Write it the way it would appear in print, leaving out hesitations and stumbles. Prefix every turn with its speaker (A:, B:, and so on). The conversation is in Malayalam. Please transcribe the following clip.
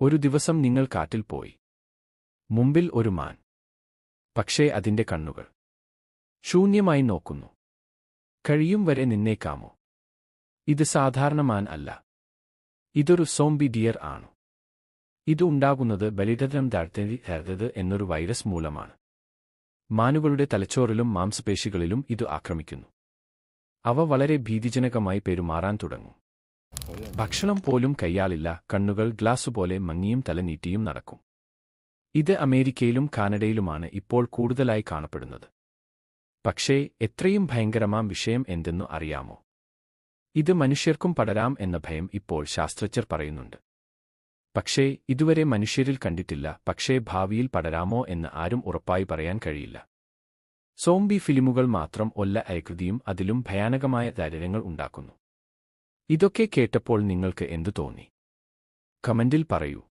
A: ഒരു ദിവസം നിങ്ങൾ കാട്ടിൽ പോയി. മുമ്പിൽ ഒരു മാൻ. പക്ഷേ അതിന്റെ കണ്ണുകൾ ശൂന്യമായി നോക്കുന്നു. കഴിയും വരെ നിന്നേക്കാമോ? ഇത് സാധാരണ മാൻ അല്ല. ഇതൊരു സോംബി ഡിയർ ആണ്. ഇത് ഉണ്ടാകുന്നത് ബലിഡനം താഴ്ത്തത് എന്നൊരു വൈറസ് മൂലമാണ്. മാനുകളുടെ തലച്ചോറിലും മാംസപേശികളിലും ഇത് ആക്രമിക്കുന്നു. അവ വളരെ ഭീതിജനകമായി പെരുമാറാൻ തുടങ്ങും. ഭക്ഷണം പോലും കയ്യാളില്ല. കണ്ണുകൾ ഗ്ലാസുപോലെ മങ്ങിയും തല നീട്ടിയും നടക്കും. ഇത് അമേരിക്കയിലും കാനഡയിലുമാണ് ഇപ്പോൾ കൂടുതലായി കാണപ്പെടുന്നത്. പക്ഷേ എത്രയും ഭയങ്കരമാം വിഷയം എന്തെന്നു അറിയാമോ? ഇത് മനുഷ്യർക്കും പടരാം എന്ന ഭയം ഇപ്പോൾ ശാസ്ത്രജ്ഞർ പറയുന്നുണ്ട്. പക്ഷേ ഇതുവരെ മനുഷ്യരിൽ കണ്ടിട്ടില്ല. പക്ഷേ ഭാവിയിൽ പടരാമോ എന്ന് ആരും ഉറപ്പായി പറയാൻ കഴിയില്ല. സോംബി ഫിലിമുകൾ മാത്രം അയകൃതിയും അതിലും ഭയാനകമായ ദാരിദ്ര്യങ്ങൾ ഉണ്ടാക്കുന്നു. ഇതൊക്കെ കേട്ടപ്പോൾ നിങ്ങൾക്ക് എന്തു തോന്നി? കമന്റിൽ പറയൂ.